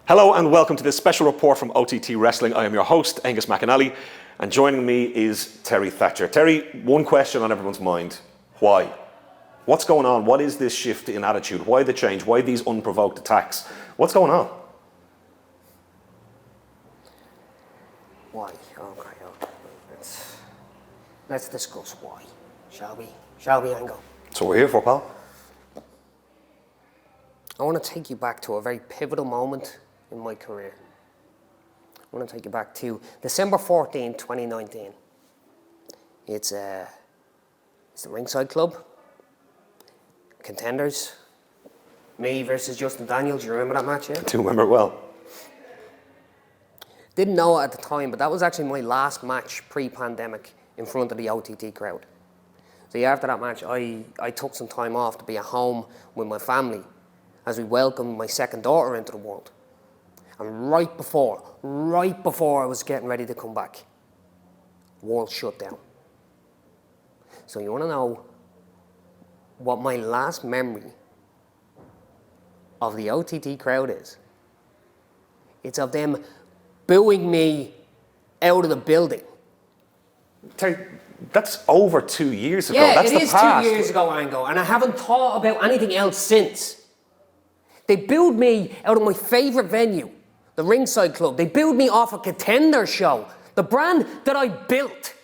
Hello and welcome to this special report from OTT Wrestling. I am your host, Angus McAnally, and joining me is Terry Thatcher. Terry, one question on everyone's mind. Why? What's going on? What is this shift in attitude? Why the change? Why these unprovoked attacks? What's going on? Why? Okay. Let's discuss why, shall we? Shall we, Ango? That's what we're here for, pal. I want to take you back to a very pivotal moment in my career. I want to take you back to December 14, 2019. It's the Ringside Club, Contenders, me versus Justin Daniels. You remember that match, yeah? I do remember it well. Didn't know it at the time, but that was actually my last match pre-pandemic in front of the OTT crowd. So yeah, after that match, I took some time off to be at home with my family as we welcomed my second daughter into the world. And right before I was getting ready to come back, world shut down. So you want to know what my last memory of the OTT crowd is? It's of them booing me out of the building. Terry, that's over 2 years ago. Yeah, That's it is past. 2 years ago, Ango, and I haven't thought about anything else since. They booed me out of my favourite venue, the Ringside Club. They booed me off a Contender show, the brand that I built.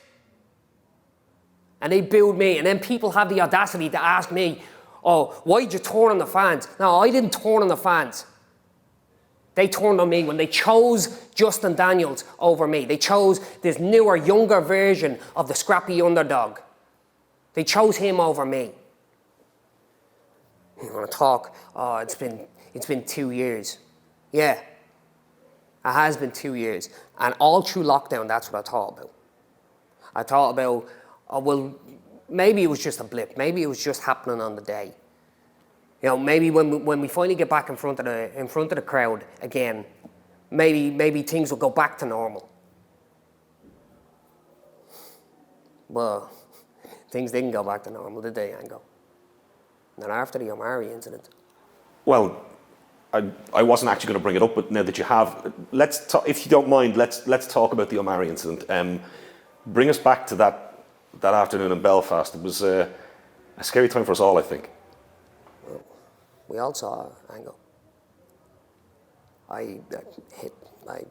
And they booed me, and then people have the audacity to ask me, oh, why'd you turn on the fans? No, I didn't turn on the fans. They turned on me when they chose Justin Daniels over me. They chose this newer, younger version of the scrappy underdog. They chose him over me. You want to talk? Oh, it's been 2 years. Yeah, it has been 2 years. And all through lockdown, that's what I thought about. I thought about, oh, well, maybe it was just a blip. Maybe it was just happening on the day. You know, maybe when we finally get back in front of the crowd again, maybe things will go back to normal. Well, things didn't go back to normal, did they, Ango? Not after the Omari incident. Well, I wasn't actually going to bring it up, but now that you have, let's talk, if you don't mind, let's talk about the Omari incident. Bring us back to that afternoon in Belfast. It was a scary time for us all, I think. We all saw Angle. I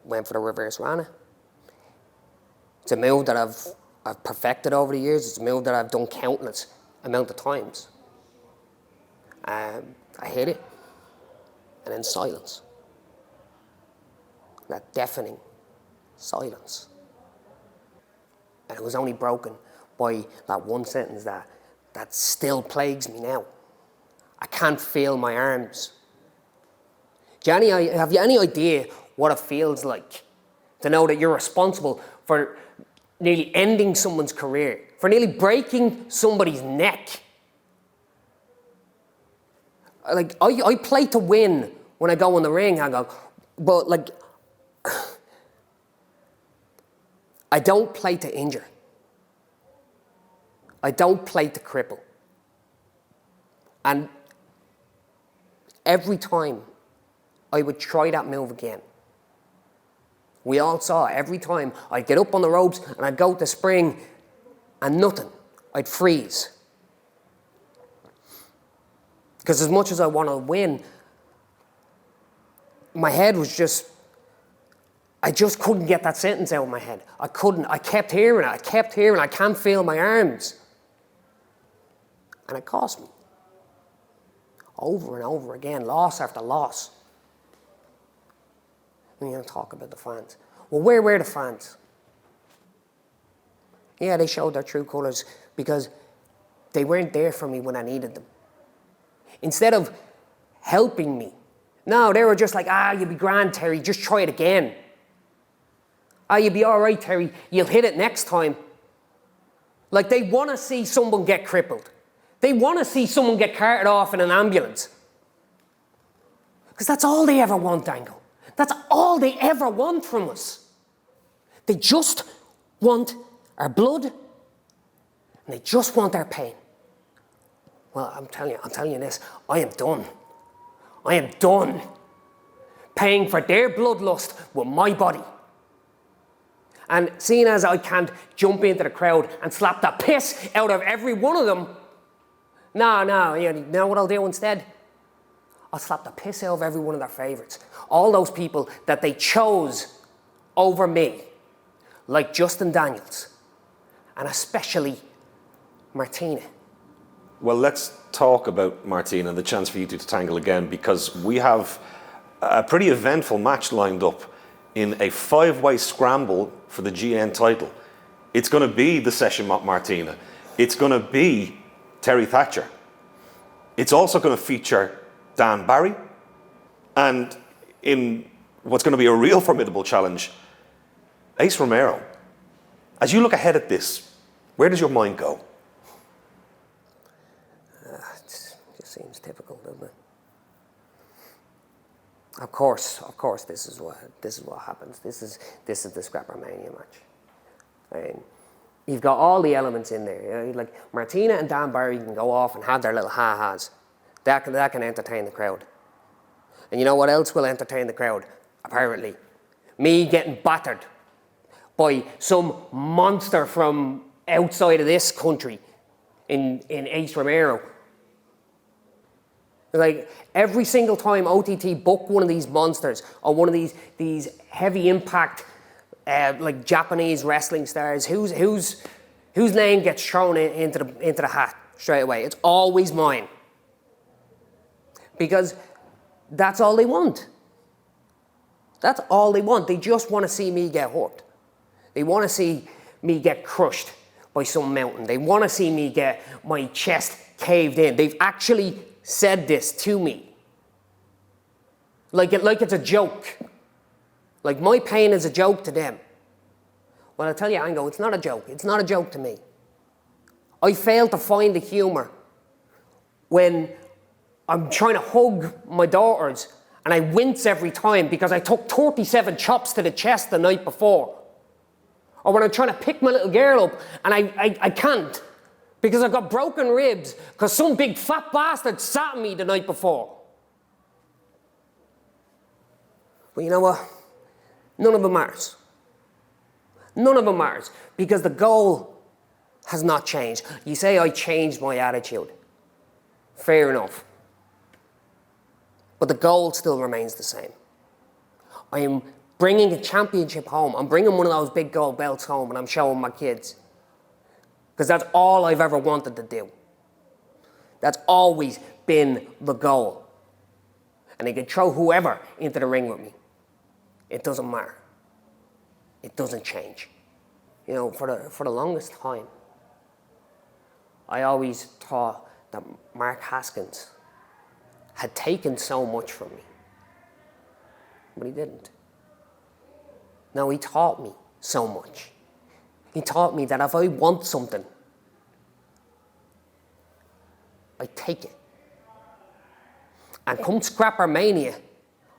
went for the reverse Rana. It's a move that I've perfected over the years. It's a move that I've done countless amount of times. I hit it, and then silence. That deafening silence. And it was only broken by that one sentence that still plagues me now. I can't feel my arms. Have you any idea what it feels like to know that you're responsible for nearly ending someone's career, for nearly breaking somebody's neck? Like, I play to win when I go in the ring, but like, I don't play to injure. I don't play to cripple. And every time I would try that move again, we all saw it. Every time I'd get up on the ropes and I'd go to spring and nothing. I'd freeze. Because as much as I want to win, my head was just, I just couldn't get that sentence out of my head. I couldn't. I kept hearing it. I can't feel my arms. And it cost me. Over and over again, loss after loss. And you're going to talk about the fans. Well, where were the fans? Yeah, they showed their true colours because they weren't there for me when I needed them. Instead of helping me, no, they were just like, you'll be grand, Terry, just try it again. You'll be all right, Terry, you'll hit it next time. Like, they want to see someone get crippled. They want to see someone get carted off in an ambulance. Because that's all they ever want, Dango. That's all they ever want from us. They just want our blood, and they just want our pain. Well, I'm telling you this, I am done. I am done paying for their bloodlust with my body. And seeing as I can't jump into the crowd and slap the piss out of every one of them, you know what I'll do instead? I'll slap the piss out of every one of their favourites. All those people that they chose over me, like Justin Daniels, and especially Martina. Well, let's talk about Martina and the chance for you two to tangle again, because we have a pretty eventful match lined up in a 5-way scramble for the GN title. It's going to be the Session Martina. It's going to be Terry Thatcher. It's also going to feature Dan Barry. And in what's going to be a real formidable challenge, Ace Romero. As you look ahead at this, where does your mind go? It just seems typical, doesn't it? Of course, this is what happens. This is the Scrappermania match. I mean, you've got all the elements in there. You know, like Martina and Dan Barry can go off and have their little ha-has. That can entertain the crowd. And you know what else will entertain the crowd? Apparently, me getting battered by some monster from outside of this country in Ace Romero. Like every single time OTT book one of these monsters or one of these heavy impact like Japanese wrestling stars, whose name gets thrown into the hat straight away? It's always mine, because that's all they want. That's all they want. They just want to see me get hurt. They want to see me get crushed by some mountain. They want to see me get my chest caved in. They've actually said this to me. Like it's a joke. Like my pain is a joke to them. Well, I tell you, Ango, it's not a joke. It's not a joke to me. I fail to find the humour when I'm trying to hug my daughters and I wince every time because I took 37 chops to the chest the night before. Or when I'm trying to pick my little girl up and I can't because I've got broken ribs because some big fat bastard sat on me the night before. But you know what? None of it matters. None of it matters because the goal has not changed. You say I changed my attitude. Fair enough. But the goal still remains the same. I am bringing a championship home. I'm bringing one of those big gold belts home and I'm showing my kids. Because that's all I've ever wanted to do. That's always been the goal. And they can throw whoever into the ring with me. It doesn't matter. It doesn't change. You know, for the longest time, I always thought that Mark Haskins had taken so much from me. But he didn't. No, he taught me so much. He taught me that if I want something, I take it. And come Scrappermania,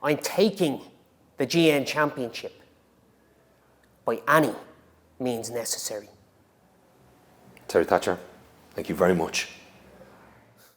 I'm taking the GN Championship by any means necessary. Terry Thatcher, thank you very much.